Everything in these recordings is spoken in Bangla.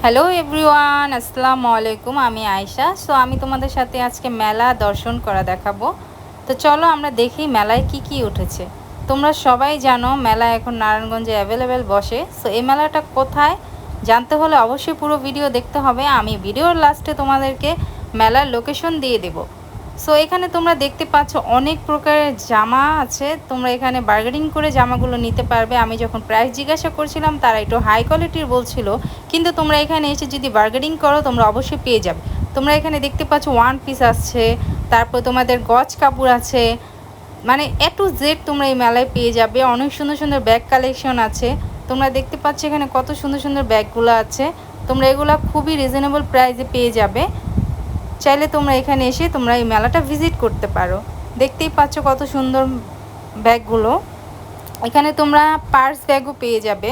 হ্যালো এভরিওয়ান, আসসালামু আলাইকুম। আমি আয়েশা। সো আমি তোমাদের সাথে আজকে মেলা দর্শন করা দেখাবো। তো চলো আমরা দেখি মেলায় কি কি উঠেছে। তোমরা সবাই জানো মেলা এখন নারায়ণগঞ্জে অ্যাভেলেবেল বসে। সো এই মেলাটা কোথায় জানতে হলে অবশ্যই পুরো ভিডিও দেখতে হবে। আমি ভিডিওর লাস্টে তোমাদেরকে মেলার লোকেশন দিয়ে দেবো। সো এখানে তোমরা দেখতে পাচ্ছ অনেক প্রকারের জামা আছে। তোমরা এখানে বার্গেনিং করে জামাগুলো নিতে পারবে। আমি যখন প্রাইস জিজ্ঞাসা করছিলাম তারা একটু হাই কোয়ালিটির বলছিল, কিন্তু তোমরা এখানে এসে যদি বার্গেনিং করো তোমরা অবশ্যই পেয়ে যাবে। তোমরা এখানে দেখতে পাচ্ছ ওয়ান পিস আছে, তারপর তোমাদের গজ কাপড় আছে, মানে এ টু জেড তোমরা এই মেলায় পেয়ে যাবে। অনেক সুন্দর সুন্দর ব্যাগ কালেকশন আছে। তোমরা দেখতে পাচ্ছ এখানে কত সুন্দর সুন্দর ব্যাগগুলো আছে। তোমরা এগুলো খুবই রিজনেবল প্রাইসে পেয়ে যাবে। চাইলে তোমরা এখানে এসে তোমরা এই মেলাটা ভিজিট করতে পারো। দেখতেই পাচ্ছ কত সুন্দর ব্যাগগুলো। এখানে তোমরা পার্স ব্যাগও পেয়ে যাবে।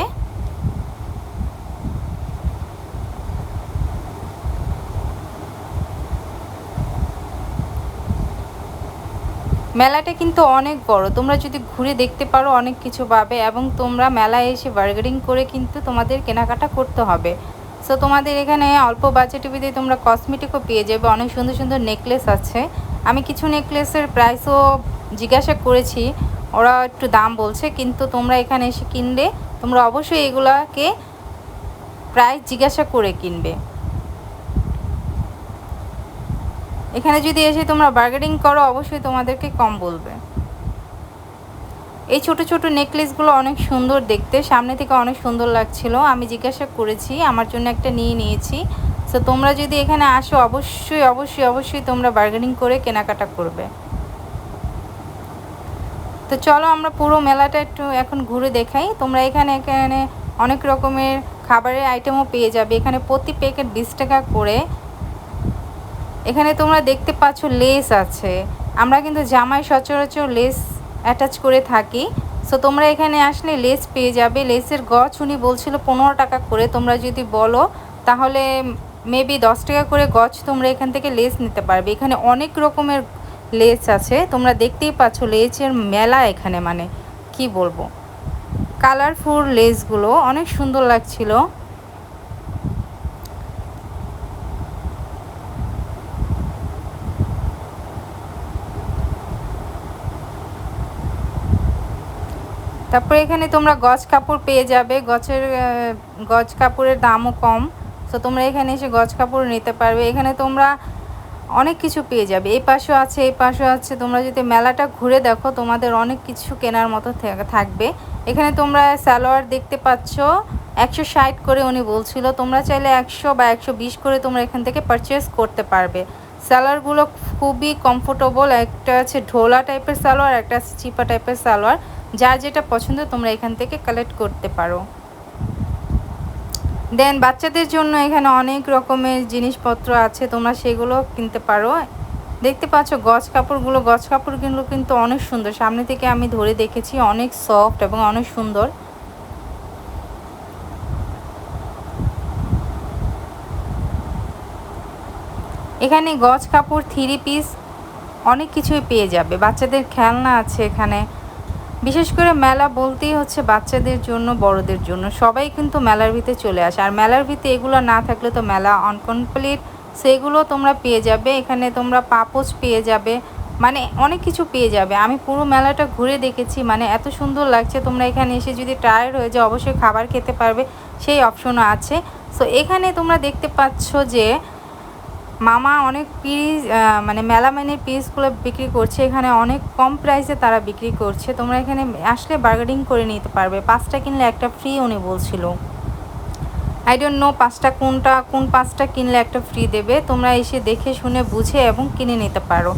মেলাটা কিন্তু অনেক বড়, তোমরা যদি ঘুরে দেখতে পারো অনেক কিছু পাবে, এবং তোমরা মেলায় এসে বার্গেনিং করে কিন্তু তোমাদের কেনাকাটা করতে হবে। সো তোমাদের এখানে অল্প বাজেটের ভিতরে তোমরা কসমেটিকও পেয়ে যাবে। অনেক সুন্দর সুন্দর নেকলেস আছে। আমি কিছু নেকলেসের প্রাইসও জিজ্ঞাসা করেছি, ওরা একটু দাম বলছে, কিন্তু তোমরা এখানে এসে কিনলে তোমরা অবশ্যই এগুলাকে প্রাইস জিজ্ঞাসা করে কিনবে। এখানে যদি এসে তোমরা বার্গেনিং করো অবশ্যই তোমাদেরকে কম বলবে। এই ছোট ছোট নেকলেসগুলো অনেক সুন্দর দেখতে, সামনে থেকে অনেক সুন্দর লাগছিল। আমি জিজ্ঞাসা করেছি, আমার জন্য একটা নিয়ে নিয়েছি। সো তোমরা যদি এখানে আসো অবশ্যই অবশ্যই অবশ্যই তোমরা বার্গেনিং করে কেনাকাটা করবে। তো চলো আমরা পুরো মেলাটা একটু এখন ঘুরে দেখাই। তোমরা এখানে এখানে অনেক রকমের খাবারের আইটেমও পেয়ে যাবে। এখানে প্রতি প্যাকেট 20 টাকা করে। এখানে তোমরা দেখতে পাচ্ছ লেস আছে। আমরা কিন্তু জামায় সচরাচর লেস অ্যাটাচ করে থাকি। সো তোমরা এখানে আসলে লেস পেয়ে যাবে। লেসের গজ উনি বলছিল 15 টাকা করে। তোমরা যদি বলো তাহলে মেবি 10 টাকা করে গজ তোমরা এখান থেকে লেস নিতে পারবে। এখানে অনেক রকমের লেস আছে। তোমরা দেখতেই পাচ্ছ লেসের মেলা এখানে, মানে কি বলবো, কালারফুল লেসগুলো অনেক সুন্দর লাগছিল। তারপরে এখানে তোমরা গজ কাপড় পেয়ে যাবে। গজ কাপড়ের দামও কম। সো তোমরা এখানে এসে গজ কাপড় নিতে পারবে। এখানে তোমরা অনেক কিছু পেয়ে যাবে। এই পাশেও আছে, এই পাশেও আছে। তোমরা যদি মেলাটা ঘুরে দেখো তোমাদের অনেক কিছু কেনার মতো থাকবে। এখানে তোমরা সালোয়ার দেখতে পাচ্ছ 160 করে উনি বলছিল। তোমরা চাইলে 100 বা 120 করে তোমরা এখান থেকে পারচেস করতে পারবে। সালোয়ারগুলো খুবই কমফোর্টেবল। একটা আছে ঢোলা টাইপের সালোয়ার, একটা আছে চিপা টাইপের সালোয়ার। যার যেটা পছন্দ তোমরা এখান থেকে কালেক্ট করতে পারো। দেন বাচ্চাদের জন্য এখানে অনেক রকমের জিনিসপত্র আছে, তোমরা সেগুলো কিনতে পারো। দেখতে পাচ্ছ গজ কাপড়গুলো কিন্তু অনেক সুন্দর। সামনে থেকে আমি ধরে দেখেছি, অনেক সফট এবং অনেক সুন্দর। এখানে গজ কাপড় 3 পিস অনেক কিছুই পেয়ে যাবে। বাচ্চাদের খেলনা আছে এখানে। বিশেষ করে মেলা বলতেই হচ্ছে বাচ্চাদের জন্য, বড়দের জন্য, সবাই কিন্তু মেলার ভিতরে চলে আসে। আর মেলার ভিতরে এগুলো না থাকলে তো মেলা আনকমপ্লিট। সেগুলো তোমরা পেয়ে যাবে। এখানে তোমরা পাপোশ পেয়ে যাবে, মানে অনেক কিছু পেয়ে যাবে। আমি পুরো মেলাটা ঘুরে দেখেছি, মানে এত সুন্দর লাগছে। তোমরা এখানে এসে যদি টায়ার্ড হয়ে যায় অবশ্যই খাবার খেতে পারবে, সেই অপশনও আছে। সো এখানে তোমরা দেখতে পাচ্ছ যে মামা অনেক পিস, মানে মেলামাইনের পিসগুলো বিক্রি করছে। এখানে অনেক কম প্রাইসে তারা বিক্রি করছে। তোমরা এখানে আসলে বার্গেনিং করে নিতে পারবে। 5টা কিনলে একটা ফ্রি উনি বলছিল। আই ডোন্ট নো 5টা কোন 5টা কিনলে একটা ফ্রি দেবে। তোমরা এসে দেখে শুনে বুঝে এবং কিনে নিতে পারো।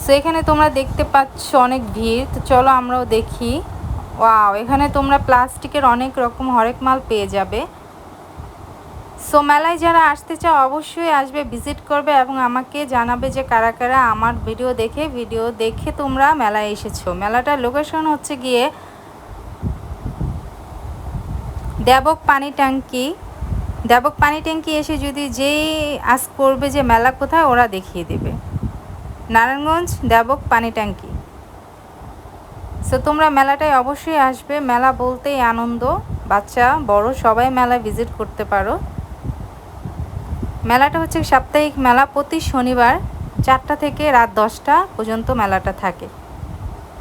সো এখানে তোমরা দেখতে পাচ্ছ অনেক ভিড়। তো চলো আমরাও দেখি। ওয়াও, এখানে তোমরা প্লাস্টিকের অনেক রকম হরেক মাল পেয়ে যাবে। সো মেলায় যারা আসতে চাও অবশ্যই আসবে, ভিজিট করবে এবং আমাকে জানাবে যে কারা কারা আমার ভিডিও দেখে তোমরা মেলায় এসেছো। মেলাটার লোকেশন হচ্ছে গিয়ে দেবক পানি ট্যাঙ্কি এসে যদি যেই আজ করবে যে মেলা কোথায়, ওরা দেখিয়ে দেবে। নারায়ণগঞ্জ দেবক পানি ট্যাঙ্কি। সো তোমরা মেলাটায় অবশ্যই আসবে। মেলা বলতেই আনন্দ, বাচ্চা বড় সবাই মেলায় ভিজিট করতে পারো। মেলাটা হচ্ছে সাপ্তাহিক মেলা, প্রতি শনিবার 4টা থেকে রাত 10টা পর্যন্ত মেলাটা থাকে।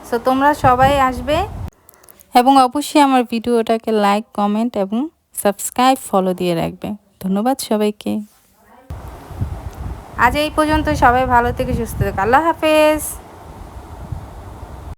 সো তোমরা সবাই আসবে এবং অবশ্যই আমার ভিডিওটাকে লাইক, কমেন্ট এবং সাবস্ক্রাইব, ফলো দিয়ে রাখবে। ধন্যবাদ সবাইকে। আজ এই পর্যন্ত, সবাই ভালো থেকে সুস্থ থেকো। আল্লাহ হাফেজ।